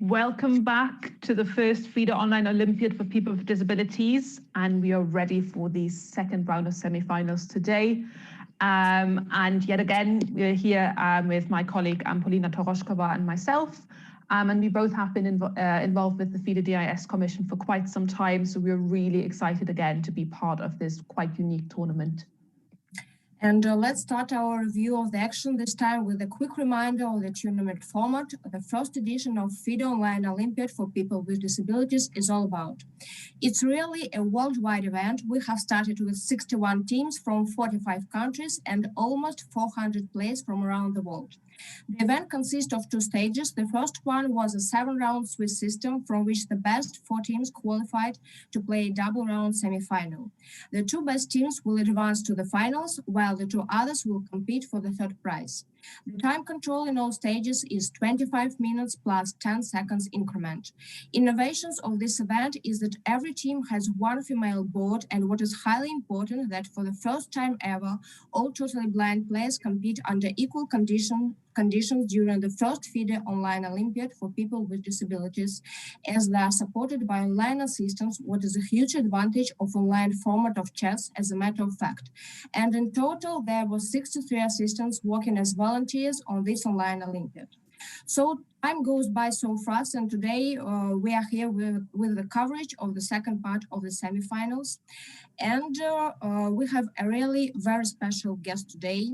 Welcome back to the first FIDE Online Olympiad for people with disabilities, and we are ready for the second round of semi-finals today. And yet again, we're here with my colleague Polina Torochkova and myself, and we both have been involved with the FIDE DIS Commission for quite some time, so we're really excited again to be part of this quite unique tournament. And let's start our review of the action this time with a quick reminder of the tournament format. The first edition of FIDE Online Olympiad for people with disabilities is all about. It's really a worldwide event. We have started with 61 teams from 45 countries and almost 400 players from around the world. The event consists of two stages. The first one was a 7-round Swiss system from which the best 4 teams qualified to play a double-round semi-final. The 2 best teams will advance to the finals, while the 2 others will compete for the third prize. The time control in all stages is 25 minutes plus 10 seconds increment. Innovations of this event is that every team has 1 female board, and what is highly important, that for the first time ever, all totally blind players compete under equal conditions during the first FIDE Online Olympiad for people with disabilities, as they are supported by online assistants, what is a huge advantage of online format of chess, as a matter of fact. And in total, there were 63 assistants working as volunteers on this online Olympiad. So time goes by so fast, and today we are here with the coverage of the second part of the semifinals. And we have a really very special guest today.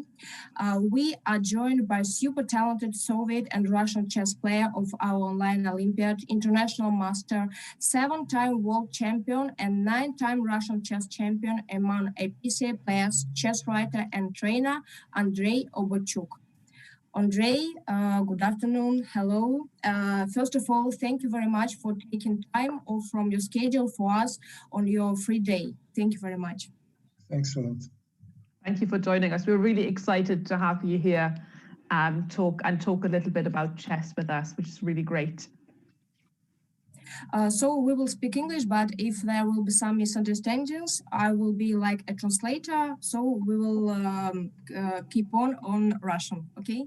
We are joined by super talented Soviet and Russian chess player of our online Olympiad, international master, 7-time world champion and 9-time Russian chess champion among APCA players, chess writer and trainer, Andrei Oborchuk. Andrei, good afternoon. Hello. First of all, thank you very much for taking time off from your schedule for us on your free day. Thank you very much. Thanks a lot. Thank you for joining us. We're really excited to have you here talk a little bit about chess with us, which is really great. So we will speak English, but if there will be some misunderstandings, I will be like a translator. So we will keep on Russian, okay?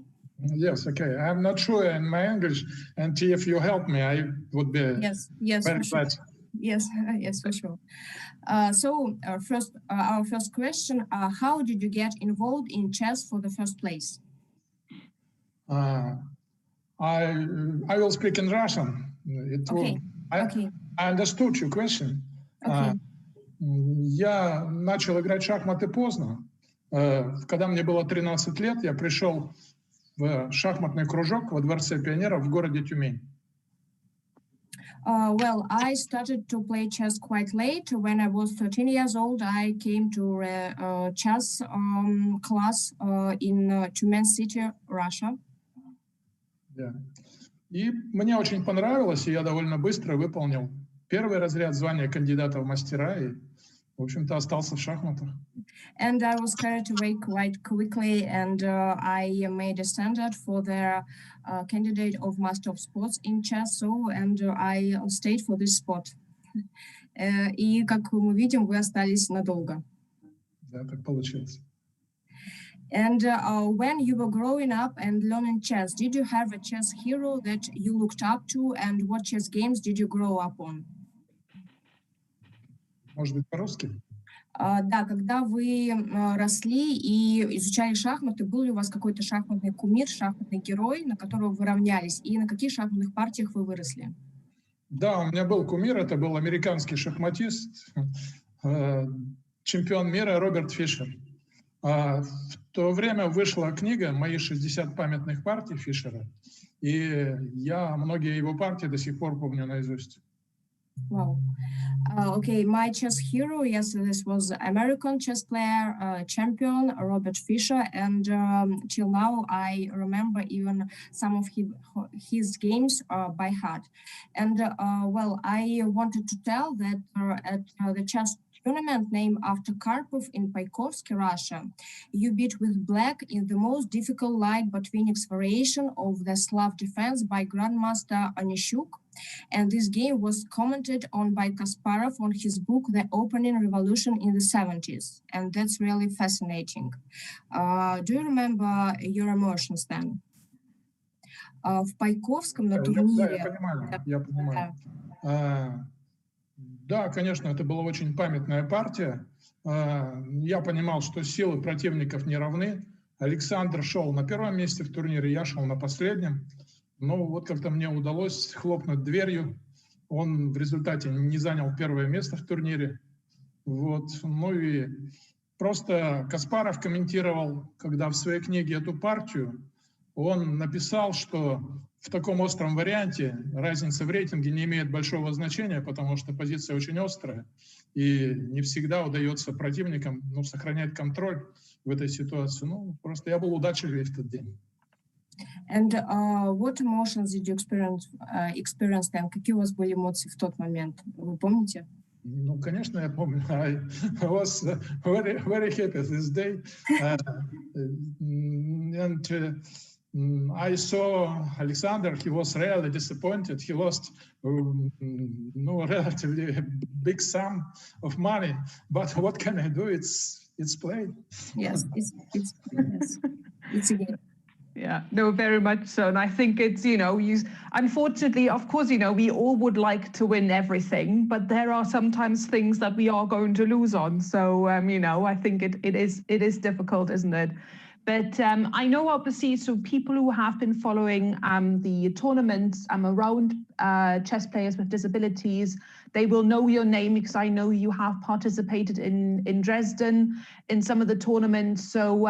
Yes, okay. I'm not sure in my English, and if you help me, I would be yes, very for glad. sure. Yes, for sure. So our first question, how did you get involved in chess for the first place? I will speak in Russian. Okay. I understood your question. Okay. Я начал играть в шахматы поздно. Когда мне было 13 лет, я пришел в шахматный кружок во Дворце пионеров в городе Тюмень. Well, I started to play chess quite late. When I was 13 years old, I came to a chess class in Tyumen city, Russia. Yeah. И мне очень понравилось, и я довольно быстро выполнил первый разряд звания кандидата в мастера, и, в общем-то, остался в шахматах. And I was carried away quite quickly, and I made a standard for the candidate of Master of Sports in chess, and I stayed for this spot. И, как мы видим, вы остались надолго. Да, так получилось. And when you were growing up and learning chess, did you have a chess hero that you looked up to, and what chess games did you grow up on? Может быть, по-русски? Да, когда вы росли и изучали шахматы, был ли у вас какой-то шахматный кумир, шахматный герой, на которого вы равнялись, и на каких шахматных партиях вы выросли? Да, у меня был кумир, это был американский шахматист, чемпион мира Роберт Фишер. В то время вышла книга «Мои 60 памятных партий» Фишера, и я многие его партии до сих пор помню наизусть. Wow. Okay, my chess hero, yes, this was American chess player, champion Robert Fischer, and till now I remember even some of his games by heart. And well, I wanted to tell that at the chess tournament named after Karpov in Paikovsky, Russia, you beat with black in the most difficult light but Phoenix variation of the Slav defense by Grandmaster Onishuk. And this game was commented on by Kasparov on his book, The Opening Revolution in the 70s. And that's really fascinating. Do you remember your emotions then? В Пайковском на Да, турнире... я понимаю. Да, конечно, это была очень памятная партия. Я понимал, что силы противников не равны. Александр шел на первом месте в турнире, я шел на последнем. Но вот как-то мне удалось хлопнуть дверью. Он в результате не занял первое место в турнире. Вот. Ну и просто Каспаров комментировал, когда в своей книге эту партию, он написал, что в таком остром варианте разница в рейтинге не имеет большого значения, потому что позиция очень острая, и не всегда удается противникам сохранять контроль в этой ситуации. Ну, просто я был удачливее в тот день. And what emotions did you experience then? Какие у вас были эмоции в тот момент? Вы помните? Ну, конечно, я помню. I was very, very happy this day. I saw Alexander, he was really disappointed. He lost relatively big sum of money. But what can I do? It's play. Yes, it's a game. Yeah, no, very much so. And I think it's, unfortunately, of course, we all would like to win everything, but there are sometimes things that we are going to lose on. So, I think it is difficult, isn't it? But I know, obviously, so people who have been following the tournaments around chess players with disabilities, they will know your name because I know you have participated in Dresden in some of the tournaments. So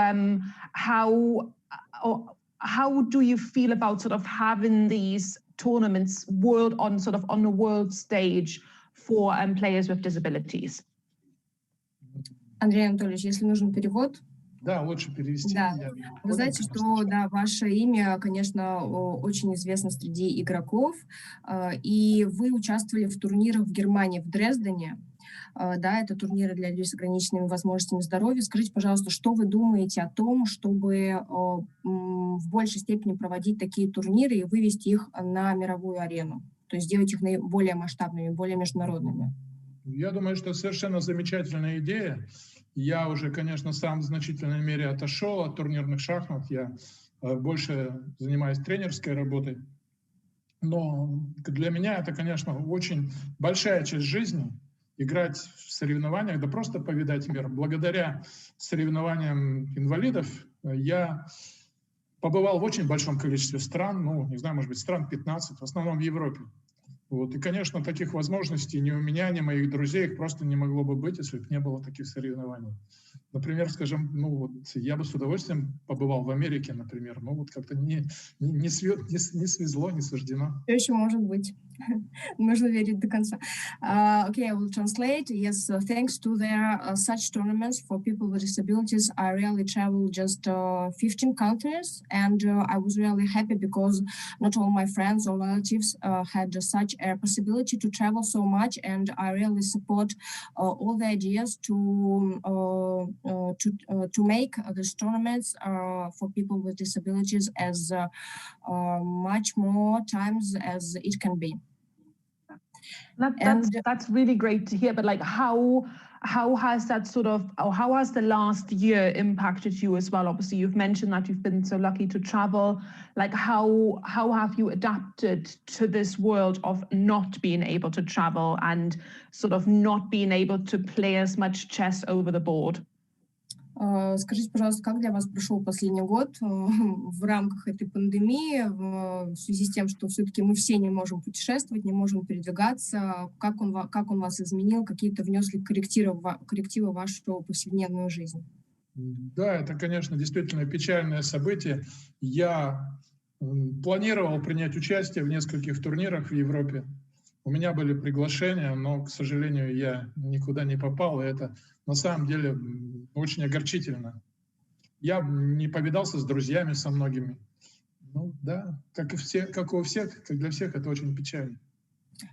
how do you feel about sort of having these tournaments on the world stage for players with disabilities? Андрей Анатольевич, если нужен перевод. Да, лучше перевести. Да. Вы знаете, что да, ваше имя, конечно, очень известно среди игроков, и вы участвовали в турнирах в Германии, в Дрездене. Да, это турниры для людей с ограниченными возможностями здоровья. Скажите, пожалуйста, что вы думаете о том, чтобы в большей степени проводить такие турниры и вывести их на мировую арену, то есть сделать их более масштабными, более международными? Я думаю, что совершенно замечательная идея. Я уже, конечно, сам в значительной мере отошел от турнирных шахмат. Я больше занимаюсь тренерской работой. Но для меня это, конечно, очень большая часть жизни. Играть в соревнованиях, да просто повидать мир. Благодаря соревнованиям инвалидов я побывал в очень большом количестве стран, не знаю, может быть, стран 15, в основном в Европе. Вот. И, конечно, таких возможностей ни у меня, ни у моих друзей их просто не могло бы быть, если бы не было таких соревнований. Например, скажем, я бы с удовольствием побывал в Америке, например, как-то не свезло, не суждено. Все еще может быть. Нужно верить до конца. Okay, I will translate. Yes, thanks to their such tournaments for people with disabilities, I really traveled just 15 countries, and I was really happy because not all my friends or relatives had such a possibility to travel so much, and I really support all the ideas to make these tournaments for people with disabilities as much more times as it can be. That's really great to hear. But how has that how has the last year impacted you as well? Obviously, you've mentioned that you've been so lucky to travel. How have you adapted to this world of not being able to travel and not being able to play as much chess over the board? Скажите, пожалуйста, как для вас прошел последний год в рамках этой пандемии, в связи с тем, что все-таки мы все не можем путешествовать, не можем передвигаться, как он вас изменил, какие-то внес ли коррективы в вашу повседневную жизнь? Да, это, конечно, действительно печальное событие. Я планировал принять участие в нескольких турнирах в Европе. У меня были приглашения, но, к сожалению, я никуда не попал, и это на самом деле очень огорчительно. Я не повидался с друзьями со многими. Да, как у всех, как для всех, это очень печально.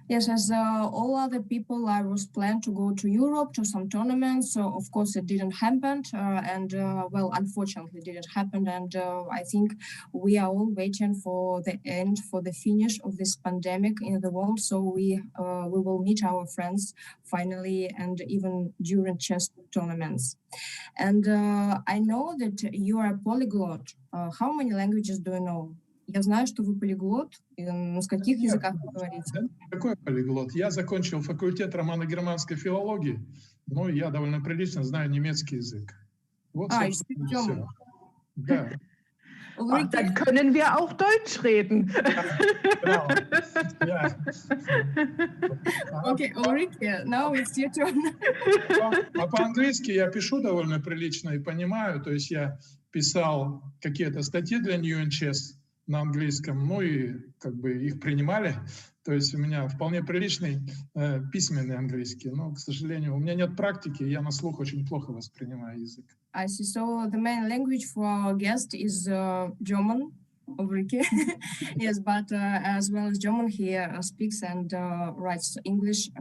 Yes, as all other people, I was planned to go to Europe to some tournaments. So of course, it didn't happen, unfortunately, didn't happen. And I think we are all waiting for the end, for the finish of this pandemic in the world. So we will meet our friends finally, and even during chess tournaments. And I know that you are a polyglot. How many languages do you know? Я знаю, что вы полиглот. На каких языках вы говорите? Да, какой полиглот? Я закончил факультет романо-германской филологии, но я довольно прилично знаю немецкий язык. Вот, You собственно, speak и German. все. Да. Ulrike? Dann können wir auch Deutsch reden. Genau. Ja. Okay, Ulrike, now it's your turn. А по-английски я пишу довольно прилично и понимаю, то есть я писал какие-то статьи для New Chess на английском, ну и как бы их принимали, то есть у меня вполне приличный письменный английский, но, к сожалению, у меня нет практики, я на слух очень плохо воспринимаю язык. I see. So the main language for our guest is German, Ulrike. Yes, but as well as German, he speaks and writes English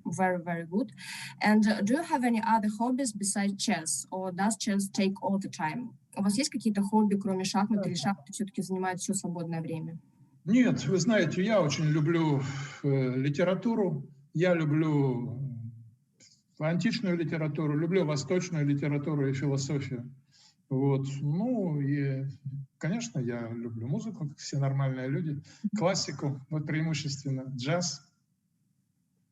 very, very good. And do you have any other hobbies besides chess, or does chess take all the time? У вас есть какие-то хобби, кроме шахмат, или шахматы все-таки занимают все свободное время? Нет, вы знаете, я очень люблю литературу, я люблю античную литературу, люблю восточную литературу и философию. Вот. Ну и, конечно, я люблю музыку, как все нормальные люди, классику, вот преимущественно джаз.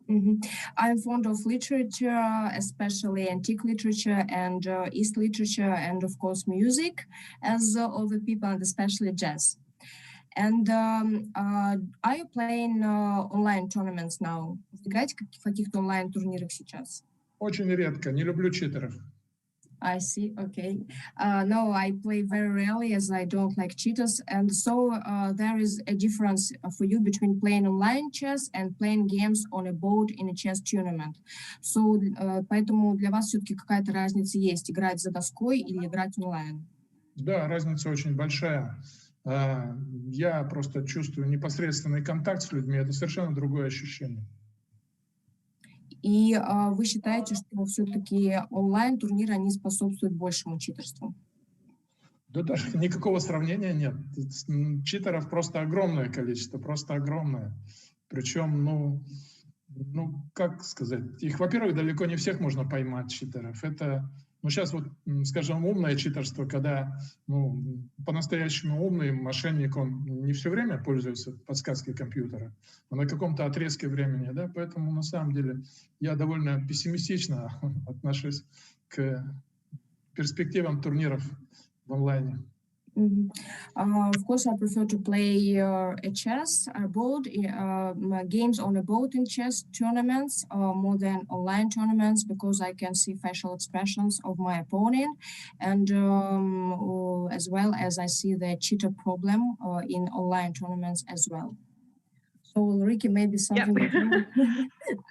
I'm fond of literature, especially antique literature and East literature, and of course music, as all the people, and especially jazz. And are you playing online tournaments now? Играете в каких-то онлайн-турнирах сейчас? Очень редко, не люблю читеров. I see, okay. No, I play very rarely as I don't like cheaters. And so there is a difference for you between playing online chess and playing games on a boat in a chess tournament. So поэтому для вас все-таки какая-то разница есть, играть за доской или играть онлайн? Да, разница очень большая. Я просто чувствую непосредственный контакт с людьми, это совершенно другое ощущение. И вы считаете, что все-таки онлайн-турниры, они способствуют большему читерству? Да даже никакого сравнения нет. Читеров просто огромное количество, просто огромное. Причем, ну, как сказать, их, во-первых, далеко не всех можно поймать, читеров. Это, ну, сейчас вот, скажем, умное читерство, когда, ну, по-настоящему умный мошенник, он не все время пользуется подсказкой компьютера, а на каком-то отрезке времени, да, поэтому, на самом деле, я довольно пессимистично отношусь к перспективам турниров в онлайне. Of course, I prefer to play a chess, a board, games on a boat in chess tournaments more than online tournaments, because I can see facial expressions of my opponent, and as well as I see the cheater problem in online tournaments as well. So, Ulrike, maybe something. Yep.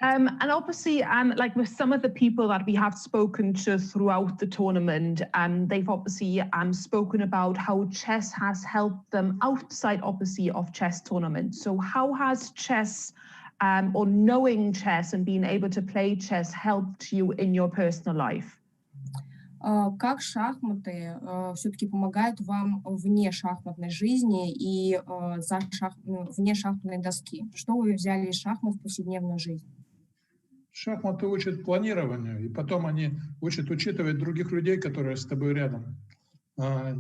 And obviously, like with some of the people that we have spoken to throughout the tournament, they've obviously spoken about how chess has helped them outside, obviously, of chess tournaments. So how has chess or knowing chess and being able to play chess helped you in your personal life? Как шахматы все-таки помогают вам вне шахматной жизни и вне шахматной доски? Что вы взяли из шахмат в повседневную жизнь? Шахматы учат планированию, и потом они учат учитывать других людей, которые с тобой рядом.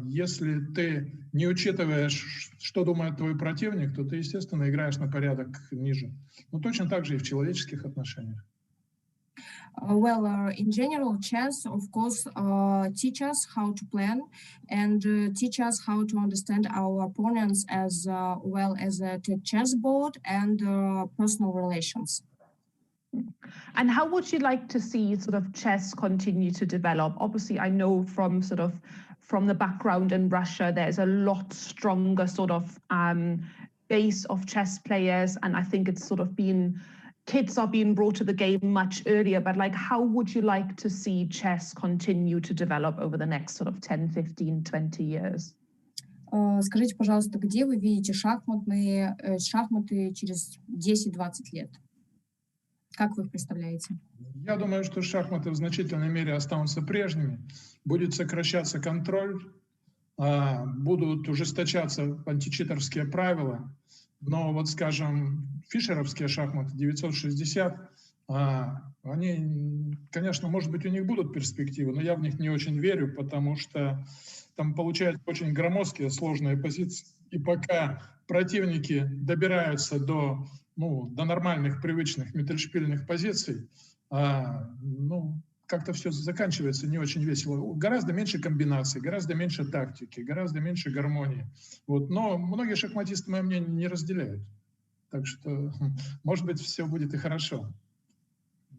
Если ты не учитываешь, что думает твой противник, то ты, естественно, играешь на порядок ниже. Но точно так же и в человеческих отношениях. Well, in general, chess, of course, teach us how to plan and teach us how to understand our opponents as well as a chessboard and personal relations. And how would you like to see sort of chess continue to develop? Obviously, I know from the background in Russia, there's a lot stronger sort of base of chess players, and I think it's sort of kids are being brought to the game much earlier, but like, how would you like to see chess continue to develop over the next sort of 10, 15, 20 years? Скажите, пожалуйста, где вы видите шахматы через 10-20 лет? Как вы их представляете? Я думаю, что шахматы в значительной мере останутся прежними. Будет сокращаться контроль, будут ужесточаться античитерские правила. Но вот, скажем, фишеровские шахматы 960, они, конечно, может быть, у них будут перспективы, но я в них не очень верю, потому что там получаются очень громоздкие, сложные позиции. И пока противники добираются до нормальных, привычных миттельшпильных позиций, как-то все заканчивается не очень весело. Гораздо меньше комбинаций, гораздо меньше тактики, гораздо меньше гармонии. Но многие шахматисты мое мнение не разделяют. Так что, может быть, все будет и хорошо.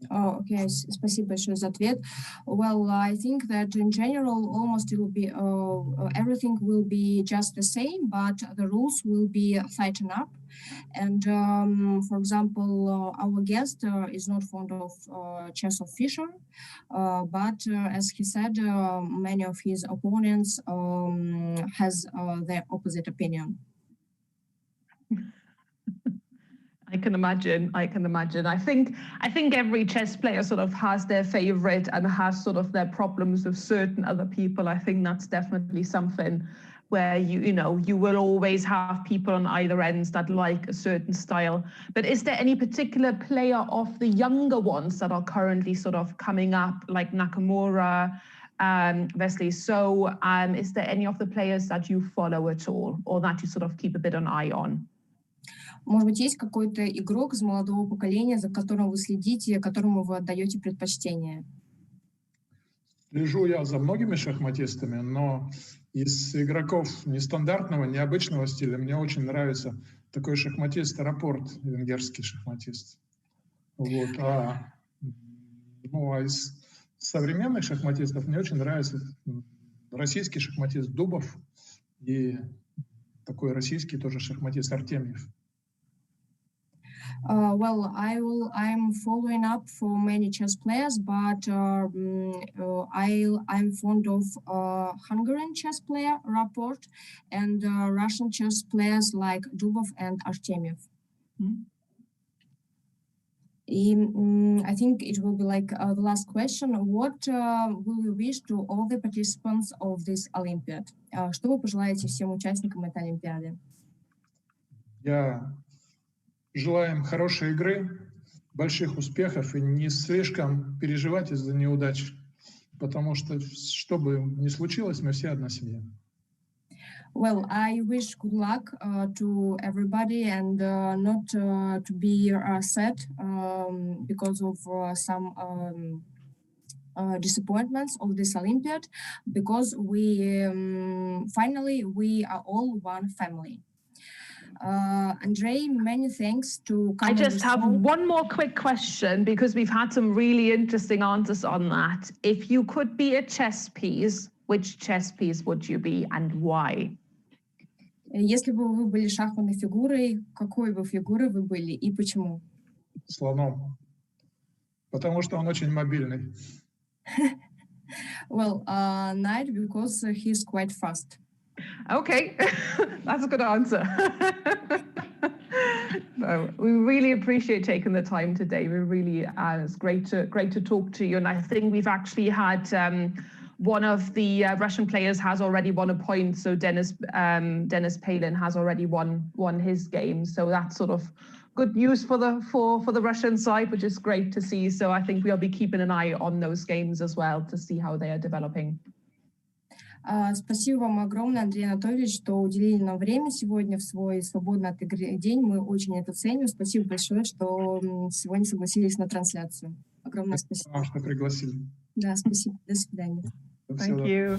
Okay, спасибо большое за ответ. Well, I think that in general, almost it will be everything will be just the same, but the rules will be tightened up. And for example, our guest is not fond of chess of Fischer, but as he said, many of his opponents has their opposite opinion. I can imagine. I think every chess player sort of has their favorite and has sort of their problems with certain other people. I think that's definitely something where you will always have people on either ends that like a certain style. But is there any particular player of the younger ones that are currently sort of coming up, like Nakamura, Wesley? So is there any of the players that you follow at all, or that you sort of keep a bit an eye on? Может быть, есть какой-то игрок из молодого поколения, за которым вы следите, которому вы отдаете предпочтение? Слежу я за многими шахматистами, но из игроков нестандартного, необычного стиля мне очень нравится такой шахматист Рапорт, венгерский шахматист. А из современных шахматистов мне очень нравится российский шахматист Дубов и такой российский тоже шахматист Артемьев. Well, I'm following up for many chess players, but I'm fond of Hungarian chess player Rapport and Russian chess players like Dubov and Artemiev. I think it will be like the last question. What will you wish to all the participants of this Olympiad? Что вы пожелаете всем участникам этой Олимпиады? Я желаю им хорошей игры, больших успехов и не слишком переживать из-за неудач, потому что, что бы ни случилось, мы все одна семья. Well, I wish good luck to everybody and not to be sad because of some disappointments of this Olympiad, because finally we are all one family. Andrei, many thanks to come. I just have one more quick question, because we've had some really interesting answers on that. If you could be a chess piece, which chess piece would you be and why? Если бы вы были шахматной фигурой, какой бы фигурой вы были и почему? Слоном. Потому что он очень мобильный. Well, knight, because he's quite fast. Okay, that's a good answer. No, we really appreciate taking the time today. We really, it's great to talk to you. And I think we've actually had one of the Russian players has already won a point. So Denis Palin has already won his game. So that's sort of good news for the Russian side, which is great to see. So I think we'll be keeping an eye on those games as well to see how they are developing. Спасибо вам огромное, Андрей Анатольевич, что уделили нам время сегодня в свой свободный от игры день. Мы очень это ценим. Спасибо большое, что сегодня согласились на трансляцию. Огромное спасибо. Спасибо, что пригласили. Да, спасибо. До свидания. Thank you.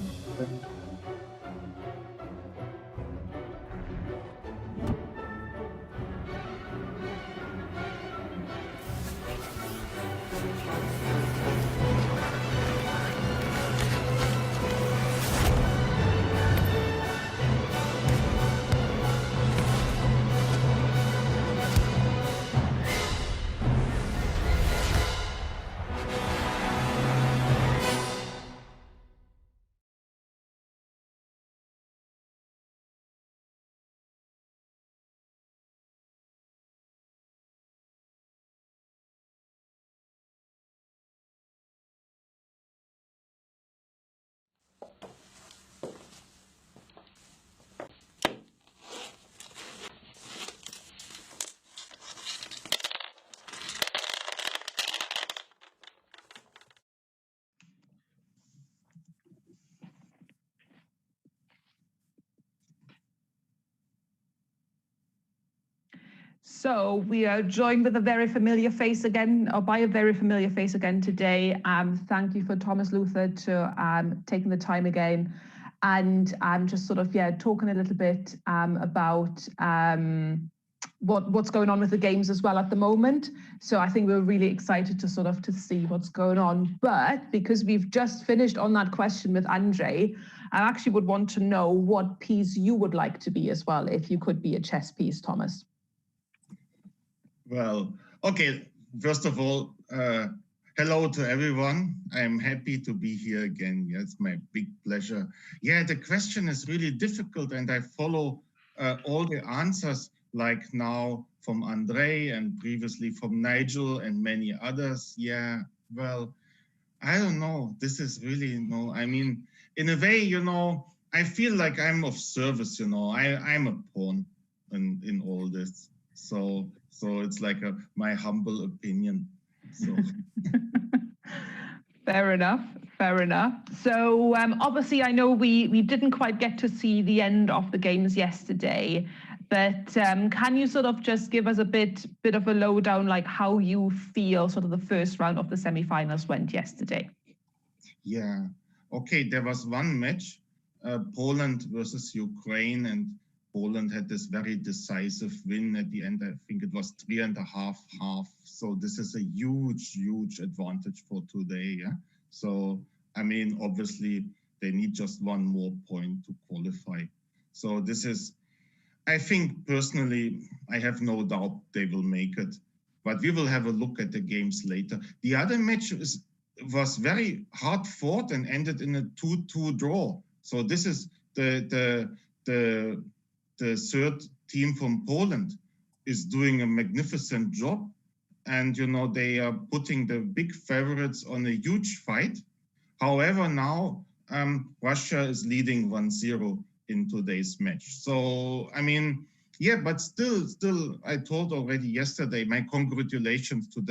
So we are joined with a very familiar face again, or by a very familiar face again today. Thank you for Thomas Luther to taking the time again, and just sort of talking a little bit about what's going on with the games as well at the moment. So I think we're really excited to see what's going on. But because we've just finished on that question with Andre, I actually would want to know what piece you would like to be as well, if you could be a chess piece, Thomas. Well, okay, first of all, hello to everyone. I'm happy to be here again. Yeah, it's my big pleasure. Yeah, the question is really difficult, and I follow all the answers, like now from Andre and previously from Nigel and many others. Yeah, well, I don't know. This is really, I mean, in a way, I feel like I'm of service, I'm a pawn in all this. So it's like my humble opinion. So. Fair enough. So obviously, I know we didn't quite get to see the end of the games yesterday, but can you sort of just give us a bit of a lowdown, like how you feel sort of the first round of the semi-finals went yesterday? Yeah. Okay, there was one match, Poland versus Ukraine, and Poland had this very decisive win at the end. I think it was 3.5. So this is a huge advantage for today. Yeah. So, I mean, obviously they need just one more point to qualify. So this is, I think personally, I have no doubt they will make it, but we will have a look at the games later. The other match was very hard fought and ended in a 2-2 draw. So this is the third team from Poland is doing a magnificent job. And, they are putting the big favorites on a huge fight. However, now Russia is leading 1-0 in today's match. So, I mean, yeah, but still, I told already yesterday, my congratulations to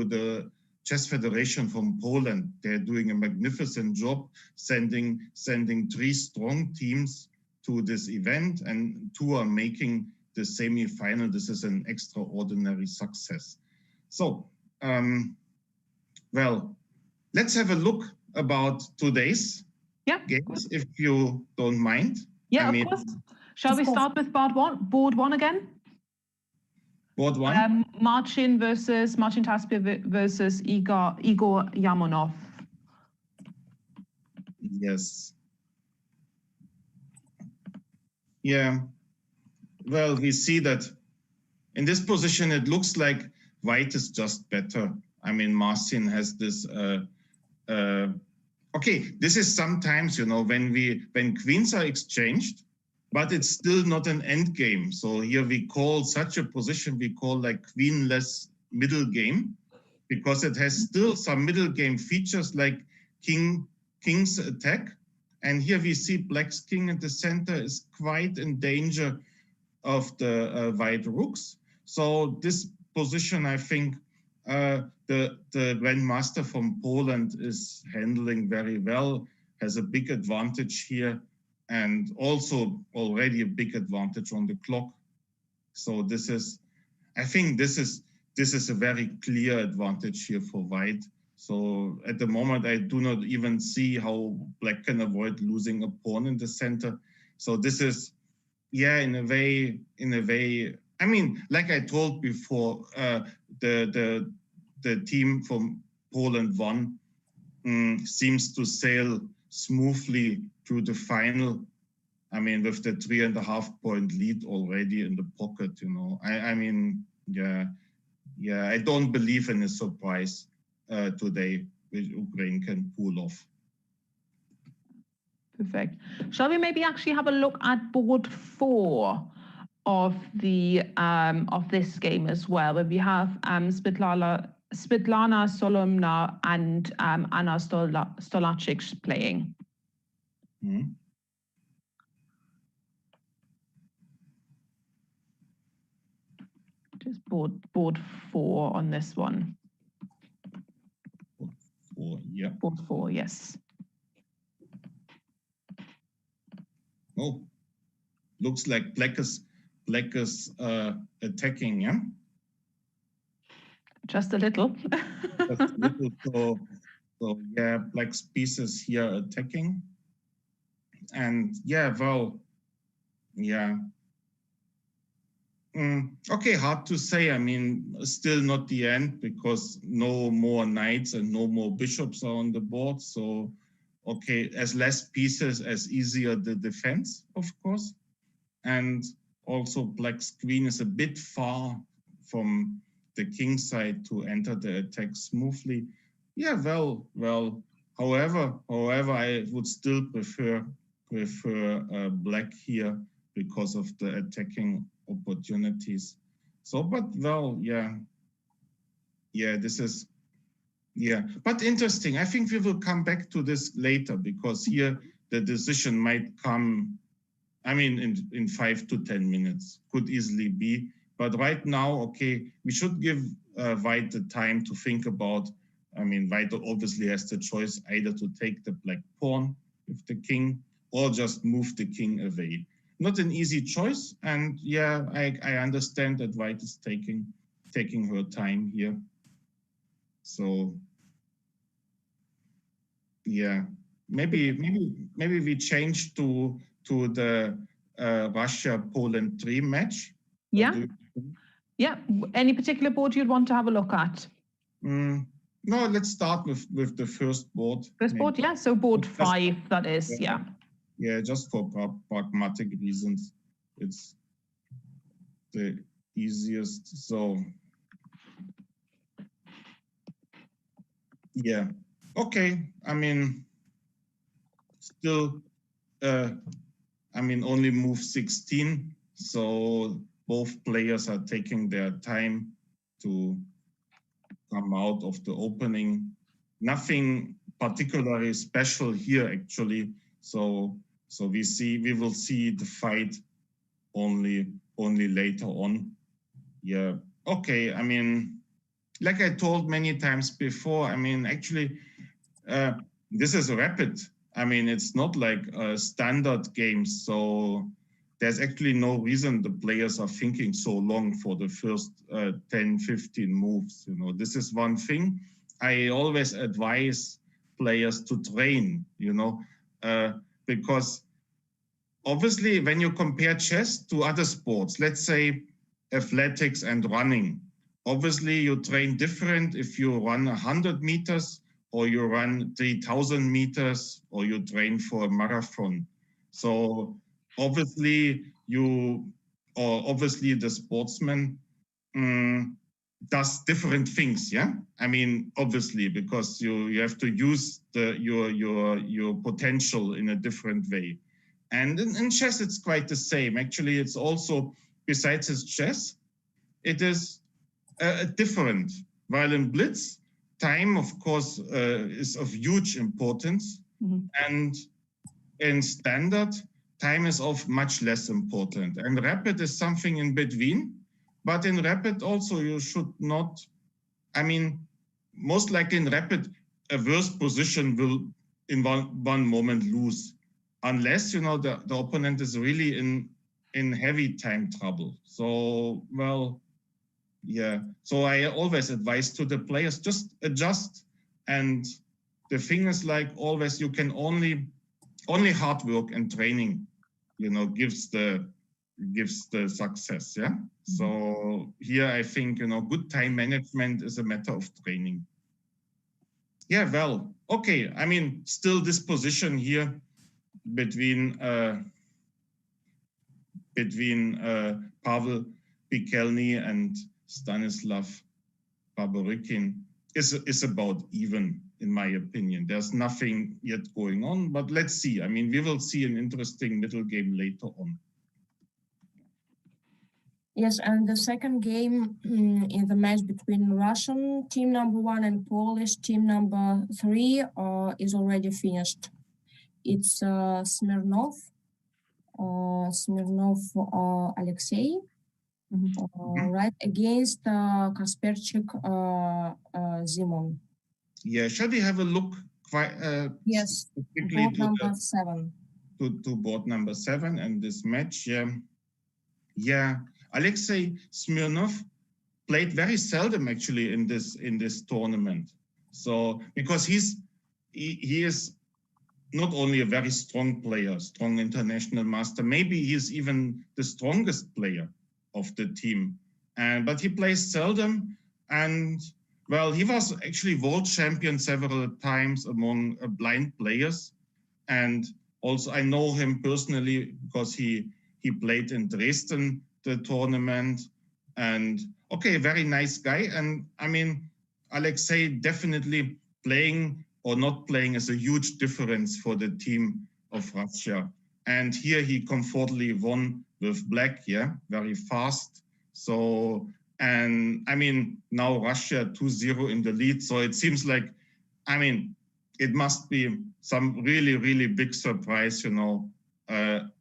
the Chess Federation from Poland. They're doing a magnificent job, sending 3 strong teams to this event, and 2 are making the semi-final. This is an extraordinary success. So, well, let's have a look about today's games, if you don't mind. Yeah, of course. Shall we start with board one again? Board one? Marcin Taspier versus Igor Yamonov. Yes. Yeah. Well, we see that in this position, it looks like white is just better. I mean, Marcin has this, okay, this is sometimes, when queens are exchanged, but it's still not an end game. So here we call such a position, we call like queenless middle game, because it has still some middle game features like king's attack. And here we see black's king in the center is quite in danger of the white rooks. So this position, I think, the grandmaster from Poland is handling very well, has a big advantage here, and also already a big advantage on the clock. So this is, I think this is a very clear advantage here for white. So at the moment, I do not even see how black can avoid losing a pawn in the center. So this is, yeah, in a way, I mean, like I told before, the team from Poland won, seems to sail smoothly through the final. I mean, with the 3.5-point lead already in the pocket, I mean, yeah, I don't believe in a surprise today, which Ukraine can pull off. Perfect. Shall we maybe actually have a look at board 4 of the of this game as well, where we have Svetlana Solomna and Anna Stolacic playing. Mm-hmm. Just board 4 on this one. Board 4, yeah. Board 4, yes. Oh, looks like black is black is attacking, yeah? Just a little. Just a little, so yeah, black's pieces here attacking. And yeah, well, yeah. Okay, hard to say. I mean, still not the end because no more knights and no more bishops are on the board. So, okay, as less pieces, as easier the defense, of course. And also black's queen is a bit far from the king side to enter the attack smoothly. Yeah, well, however, I would still prefer black here because of the attacking opportunities. So, but well, yeah, this is, yeah, but interesting. I think we will come back to this later because here the decision might come, I mean, in 5 to 10 minutes, could easily be. But right now, okay, we should give White the time to think about, I mean, White obviously has the choice either to take the black pawn with the king or just move the king away. Not an easy choice. And yeah, I understand that White is taking her time here. So yeah, maybe we change to the Russia-Poland 3 match. Yeah. Yeah. Any particular board you'd want to have a look at? No, let's start with the first board. First board, yeah. So board 5, that is, yeah. Yeah, just for pragmatic reasons, it's the easiest. So yeah, okay. I mean, still, I mean, only move 16. So both players are taking their time to come out of the opening. Nothing particularly special here, actually. So we will see the fight only later on. Yeah. Okay. I mean, like I told many times before, I mean, actually, this is rapid. I mean, it's not like a standard game. So there's actually no reason the players are thinking so long for the first 10, 15 moves. You know, this is one thing. I always advise players to train, you know, because obviously when you compare chess to other sports, let's say athletics and running, obviously you train different if you run 100 meters or you run 3,000 meters or you train for a marathon. So obviously the sportsman does different things, yeah. I mean, obviously, because you have to use your potential in a different way. And in chess, it's quite the same. Actually, it's also, besides its chess, it is different. While in Blitz, time, of course, is of huge importance. And in standard, time is of much less important. And rapid is something in between. But in rapid also, you should not, I mean, most likely in rapid, a worse position will in one moment lose. Unless, you know, the opponent is really in heavy time trouble. So, well, yeah. So I always advise to the players, just adjust. And the thing is, like always, you can only hard work and training, you know, gives the success, yeah. So here I think, you know, good time management is a matter of training. Yeah, well, okay. I mean, still this position here between Pavel Pikelny and Stanislav Baburykin is about even, in my opinion. There's nothing yet going on, but let's see. I mean, we will see an interesting middle game later on. Yes, and the second game in the match between Russian team number 1 and Polish team number 3 is already finished. It's Smirnov Alexei, right, against Kasperchik Zimon. Yeah, shall we have a look? Yes, board number 7. To board number 7 and this match. Yeah. Yeah, Alexei Smirnov played very seldom actually in this tournament. So because he is not only a very strong player, strong international master, maybe he's even the strongest player of the team. But he plays seldom, and well, he was actually world champion several times among blind players. And also I know him personally because he played in Dresden, the tournament. And okay, very nice guy. And I mean, Alexei definitely playing or not playing is a huge difference for the team of Russia. And here he comfortably won with black, yeah, very fast. So, and I mean, now Russia 2-0 in the lead. So it seems like, I mean, it must be some really, really big surprise, you know,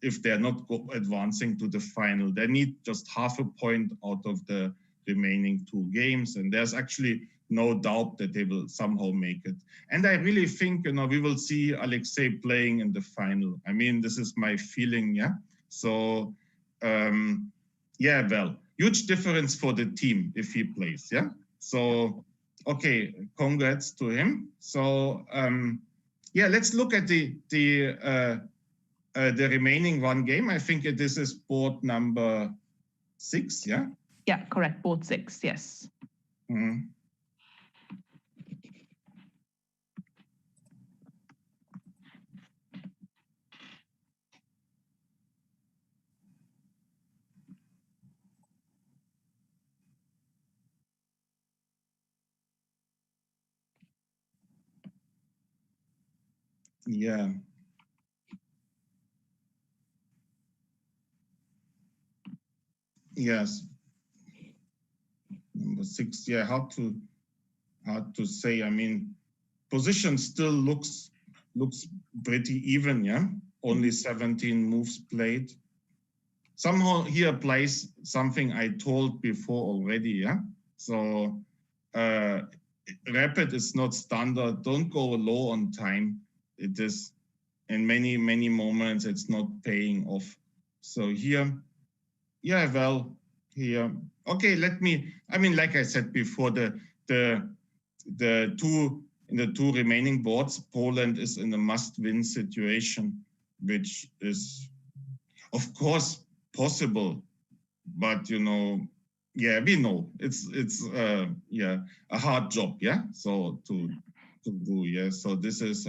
if they're not advancing to the final. They need just half a point out of the remaining 2 games. And there's actually no doubt that they will somehow make it. And I really think, you know, we will see Alexei playing in the final. I mean, this is my feeling, yeah? So, yeah, well, huge difference for the team if he plays, yeah? So, okay, congrats to him. So, yeah, let's look at the remaining 1 game. I think this is board number 6, yeah? Yeah, correct, board 6, yes. Mm-hmm. Yeah. Yes. Number 6. Yeah, hard to say. I mean, position still looks pretty even. Yeah, only 17 moves played. Somehow here applies something I told before already. Yeah. So rapid is not standard. Don't go low on time. It is in many moments it's not paying off. So here, yeah, well, here, okay, I mean, like I said before, in the 2 remaining boards, Poland is in a must-win situation, which is, of course, possible, but you know, yeah, we know it's yeah, a hard job, yeah. So to do, yeah. So this is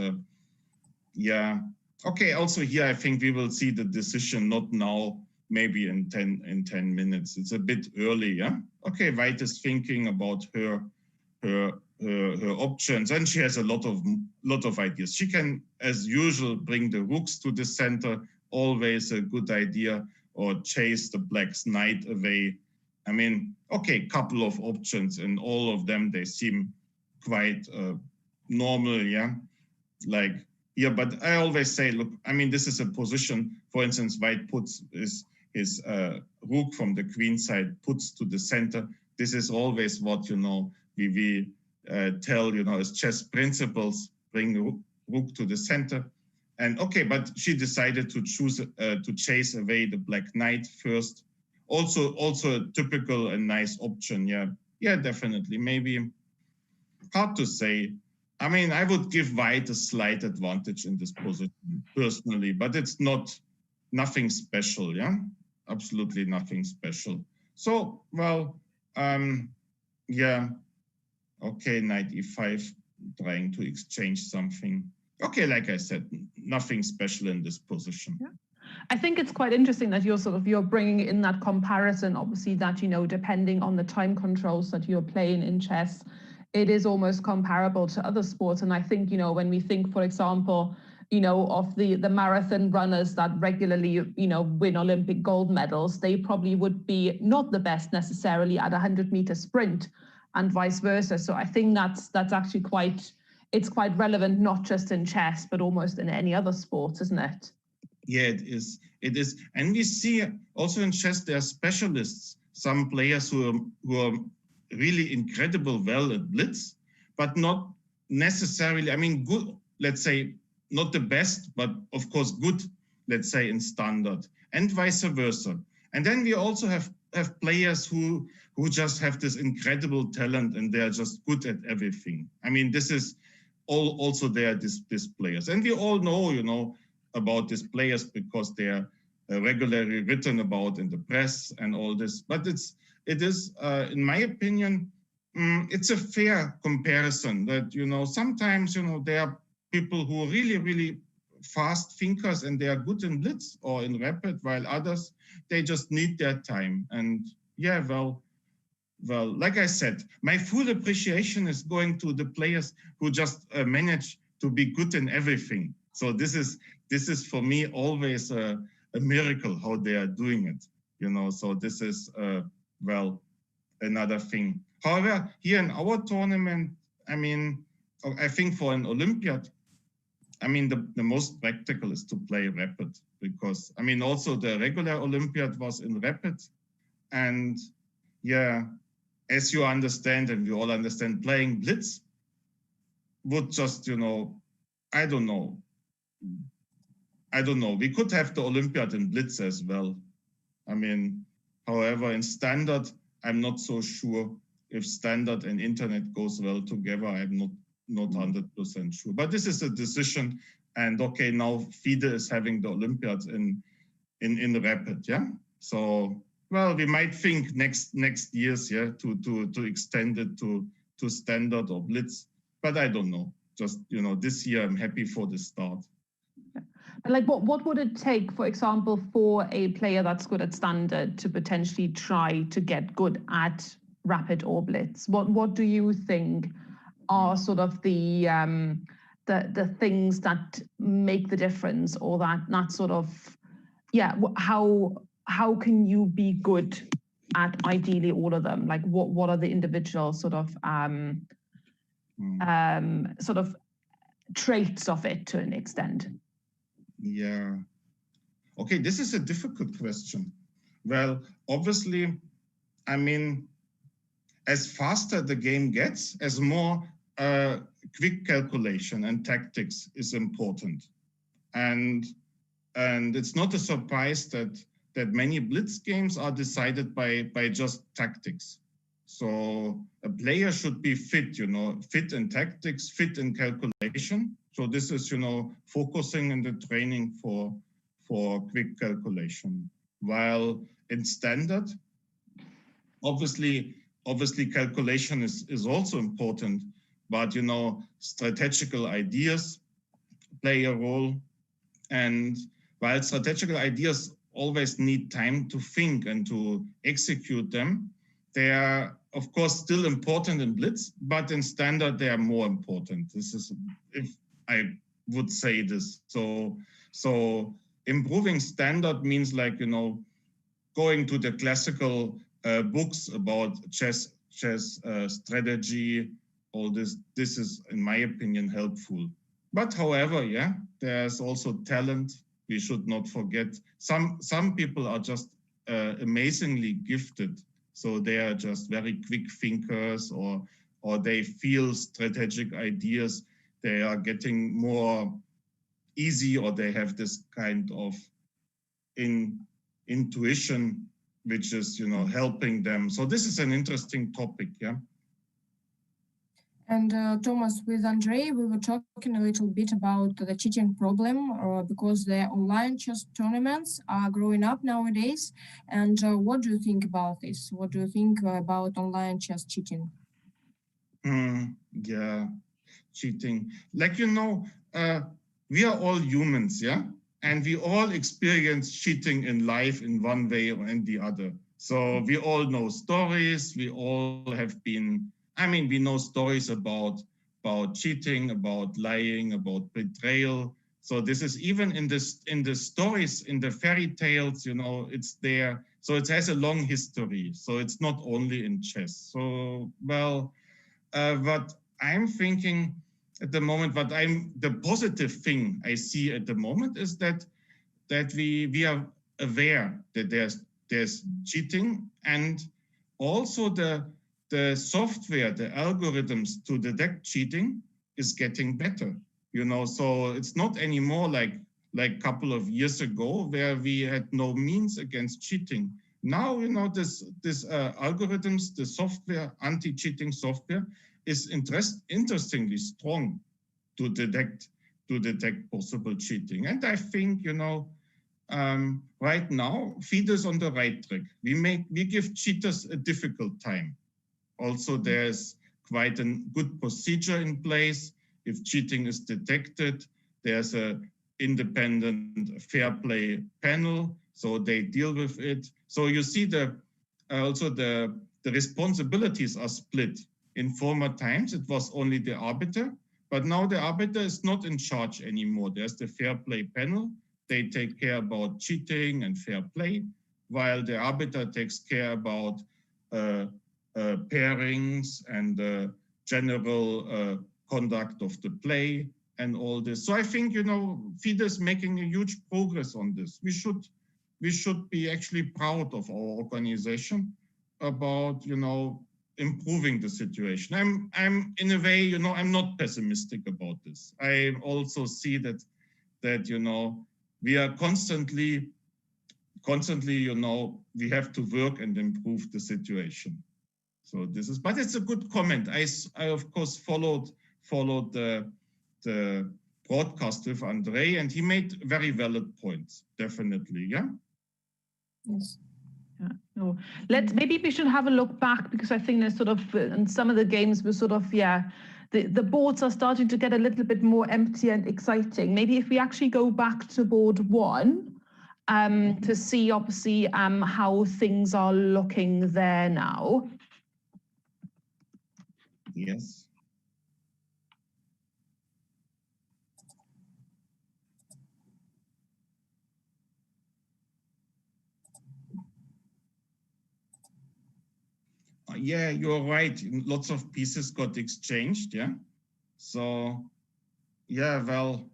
yeah. Okay, also here I think we will see the decision not now, maybe in 10 minutes. It's a bit early, yeah. Okay, White is thinking about her options, and she has a lot of ideas. She can, as usual, bring the rooks to the center, always a good idea, or chase the black's knight away. I mean, okay, couple of options, and all of them, they seem quite normal, yeah. Like, yeah, but I always say, look, I mean, this is a position, for instance, White puts his rook from the queen side, puts to the center. This is always what, you know, we tell, you know, as chess principles, bring the rook to the center. And okay, but she decided to choose to chase away the black knight first. Also a typical and nice option, yeah. Yeah, definitely, maybe hard to say. I mean, I would give White a slight advantage in this position personally, but it's nothing special, yeah? Absolutely nothing special. So, well, yeah, okay, knight e5, trying to exchange something. Okay, like I said, nothing special in this position. Yeah. I think it's quite interesting that you're bringing in that comparison, obviously, that, you know, depending on the time controls that you're playing in chess, it is almost comparable to other sports. And I think, you know, when we think, for example, you know, of the marathon runners that regularly, you know, win Olympic gold medals, they probably would be not the best necessarily at a 100-meter sprint and vice versa. So I think that's actually quite relevant, not just in chess, but almost in any other sport, isn't it? Yeah, it is. It is. And we see also in chess, there are specialists, some players who are really incredible well at blitz, but not necessarily, I mean, good, let's say, not the best, but of course good, let's say, in standard, and vice versa. And then we also have players who just have this incredible talent and they're just good at everything. I mean, this is also there, these players. And we all know, you know, about these players because they're regularly written about in the press and all this. But it is, in my opinion, it's a fair comparison that, you know, sometimes, you know, there are people who are really, really fast thinkers and they are good in blitz or in rapid, while others, they just need their time. And yeah, well, like I said, my full appreciation is going to the players who just manage to be good in everything. So this is for me always a miracle how they are doing it, you know. So this is well, another thing. However, here in our tournament, I mean, I think for an Olympiad, I mean, the most practical is to play rapid because, I mean, also the regular Olympiad was in rapid. And yeah, as you understand, and we all understand, playing blitz would just, you know, I don't know. We could have the Olympiad in blitz as well. I mean, however, in standard, I'm not so sure if standard and internet goes well together. I'm not 100% sure. But this is a decision. And okay, now FIDE is having the Olympiad in rapid, yeah? So, well, we might think next years, yeah, to extend it to standard or blitz, but I don't know. Just, you know, this year I'm happy for the start. Like what would it take, for example, for a player that's good at standard to potentially try to get good at rapid or blitz? What do you think are sort of the things that make the difference, or that sort of, yeah, how can you be good at ideally all of them? Like what are the individual sort of traits of it to an extent? Yeah. Okay, this is a difficult question. Well, obviously, I mean, as faster the game gets, as more quick calculation and tactics is important. And it's not a surprise that many blitz games are decided by just tactics. So a player should be fit, you know, fit in tactics, fit in calculation. So this is, you know, focusing in the training for quick calculation. While in standard, obviously calculation is also important, but, you know, strategical ideas play a role. And while strategical ideas always need time to think and to execute them, they are, of course, still important in blitz, but in standard, they are more important. This is, if I would say this. So improving standard means, like, you know, going to the classical books about chess strategy, all this. This is, in my opinion, helpful. But however, yeah, there's also talent. We should not forget. Some people are just amazingly gifted. So they are just very quick thinkers, or they feel strategic ideas. They are getting more easy, or they have this kind of intuition, which is, you know, helping them. So this is an interesting topic, yeah. And Thomas, with Andrei, we were talking a little bit about the cheating problem because the online chess tournaments are growing up nowadays. And what do you think about this? What do you think about online chess cheating? Yeah, cheating. Like, you know, we are all humans, yeah? And we all experience cheating in life in one way or in the other. So we all know stories. We all have been, I mean, we know stories about cheating, about lying, about betrayal. So this is even in the stories, in the fairy tales, you know, it's there. So it has a long history. So it's not only in chess. So, well, what I'm thinking at the moment, the positive thing I see at the moment is that we are aware that there's cheating, and also the software, the algorithms to detect cheating is getting better, you know. So it's not anymore like like a couple of years ago, where we had no means against cheating. Now, you know, this algorithms, the software, anti-cheating software, is interestingly strong to detect possible cheating. And I think, you know, right now, FIDE is on the right track. We give cheaters a difficult time. Also, there's quite a good procedure in place. If cheating is detected, there's an independent fair play panel, so they deal with it. So you see also the responsibilities are split. In former times, it was only the arbiter, but now the arbiter is not in charge anymore. There's the fair play panel. They take care about cheating and fair play, while the arbiter takes care about pairings and general conduct of the play and all this. So I think, you know, FIDE is making a huge progress on this. We should be actually proud of our organization about, you know, improving the situation. I'm in a way, you know, I'm not pessimistic about this. I also see that you know, we are constantly, you know, we have to work and improve the situation. So this is, but it's a good comment. I of course followed the broadcast with Andre, and he made very valid points. Definitely, yeah. Yes. Yeah, no. Maybe we should have a look back, because I think there's sort of, in some of the games were sort of, yeah, the boards are starting to get a little bit more empty and exciting. Maybe if we actually go back to board 1 to see obviously how things are looking there now. Yes. Yeah, you're right. Lots of pieces got exchanged, yeah. So, yeah, well,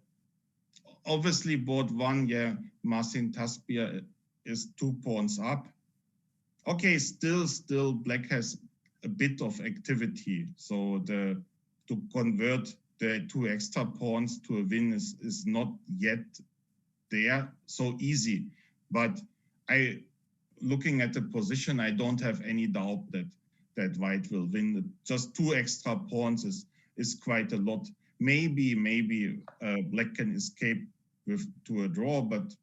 obviously board 1, yeah, Marcin Taspia is 2 pawns up. Okay, still black has a bit of activity. So to convert the 2 extra pawns to a win is not yet there so easy. But looking at the position, I don't have any doubt that white will win. Just 2 extra pawns is quite a lot. Maybe black can escape to a draw, but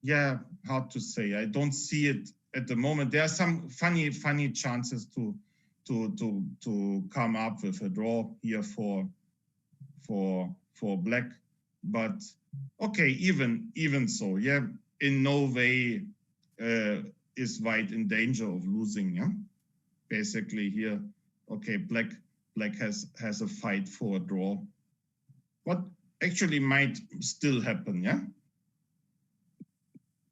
yeah, hard to say. I don't see it at the moment. There are some funny chances to come up with a draw here for black, but okay, even so, yeah, in no way is white in danger of losing, yeah. Basically here, okay, black has a fight for a draw. What actually might still happen, yeah?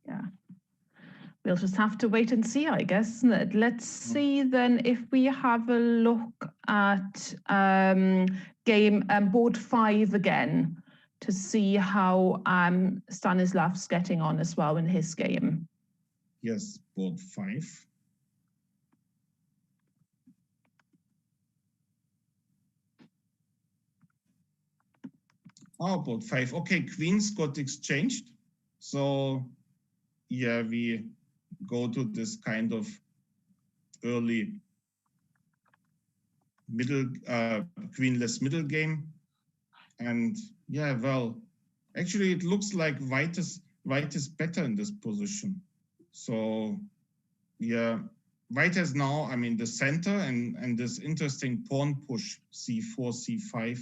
Yeah. We'll just have to wait and see, I guess. Let's see then if we have a look at game board 5 again to see how Stanislav's getting on as well in his game. Yes, board 5. Oh, board 5. Okay, queens got exchanged. So yeah, we go to this kind of early middle queenless middle game. And yeah, well, actually it looks like white is better in this position. So yeah, white has now, I mean, the center and this interesting pawn push c4, c5,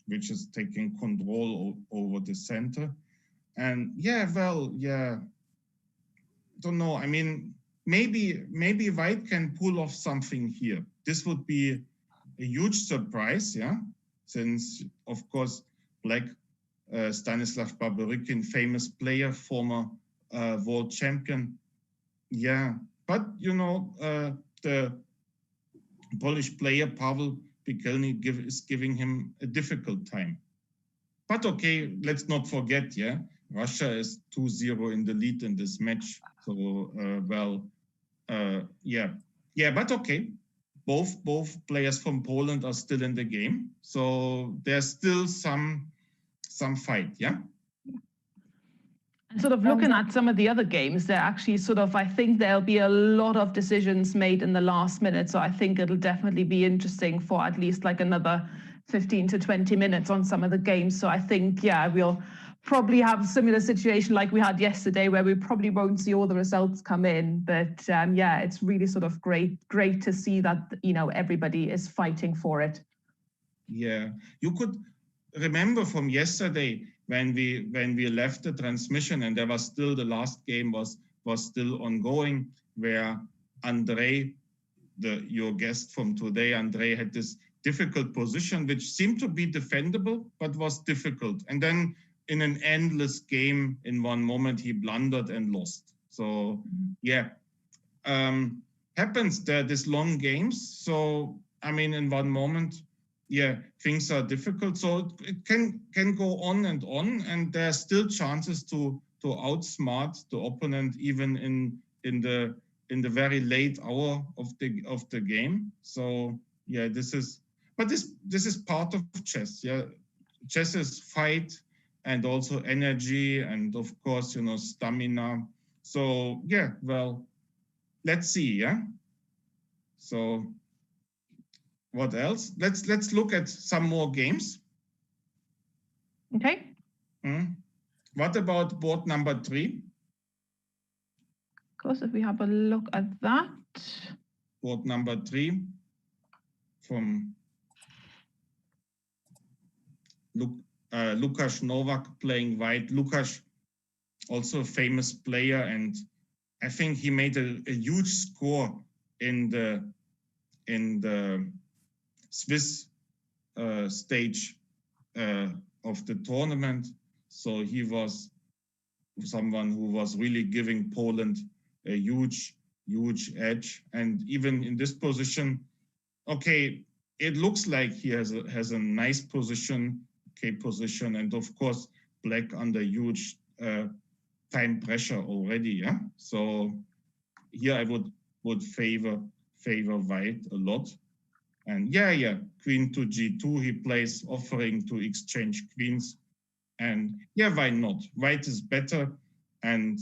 which is taking control over the center. And yeah, well, yeah, don't know. I mean, maybe white can pull off something here. This would be a huge surprise, yeah, since of course black, Stanislav Baburykin, famous player, former world champion, yeah. But you know, the Polish player Paweł Piekielny is giving him a difficult time. But okay, let's not forget, yeah, Russia is 2-0 in the lead in this match. So yeah, but okay, both players from Poland are still in the game, so there's still some fight, yeah. Sort of looking at some of the other games, they're actually sort of, I think there'll be a lot of decisions made in the last minute. So I think it'll definitely be interesting for at least like another 15 to 20 minutes on some of the games. So I think, yeah, we'll probably have a similar situation like we had yesterday, where we probably won't see all the results come in. But yeah, it's really sort of great to see that, you know, everybody is fighting for it. Yeah, you could remember from yesterday, when we left the transmission, and there was still, the last game was still ongoing, where Andre, your guest from today, Andre had this difficult position which seemed to be defendable but was difficult, and then in an endless game, in one moment he blundered and lost. So yeah, happens there, these long games. So I mean, in one moment, yeah, things are difficult, so it can go on, and there are still chances to outsmart the opponent, even in the very late hour of the game. So yeah, this is part of chess. Yeah, chess is fight, and also energy, and of course, you know, stamina. So yeah, well, let's see. Yeah, so. What else? Let's look at some more games. Okay. What about board number 3? Of course, if we have a look at that. Board number 3 from Lukáš Novák playing white. Lukáš, also a famous player, and I think he made a huge score in the Swiss stage of the tournament. So he was someone who was really giving Poland a huge edge. And even in this position, okay, it looks like he has a nice position, position, and of course, black under huge time pressure already. Yeah. So here I would favor white a lot. And yeah, queen to g2, he plays, offering to exchange queens. And yeah, why not? White is better, and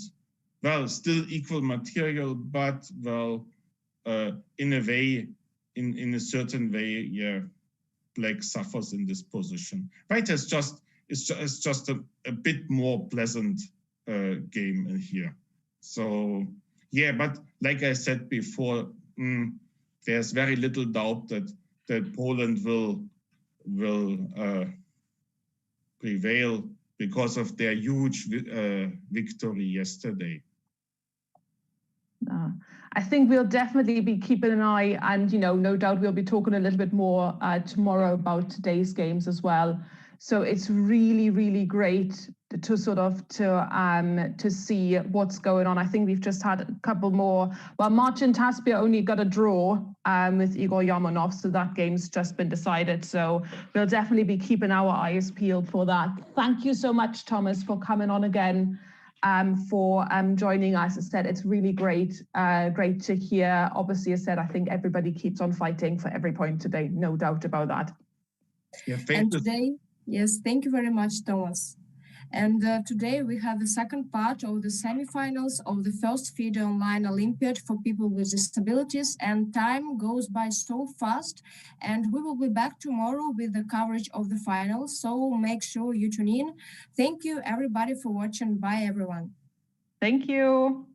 well, still equal material, but well, in a way, in a certain way, yeah, black suffers in this position. White is just a bit more pleasant game in here. So yeah, but like I said before, there's very little doubt that Poland will prevail because of their huge victory yesterday. I think we'll definitely be keeping an eye, and you know, no doubt we'll be talking a little bit more tomorrow about today's games as well. So it's really great to sort of to see what's going on. I think we've just had a couple more. Well, Marcin Taspia only got a draw with Igor Yamanov, so that game's just been decided. So we'll definitely be keeping our eyes peeled for that. Thank you so much, Thomas, for coming on again, for joining us. As I said, it's really great to hear. Obviously, as I said, I think everybody keeps on fighting for every point today, no doubt about that. Yeah, yes, thank you very much, Thomas. And today we have the second part of the semifinals of the first FIDE Online Olympiad for people with disabilities, and time goes by so fast, and we will be back tomorrow with the coverage of the finals, so make sure you tune in. Thank you everybody for watching. Bye everyone. Thank you.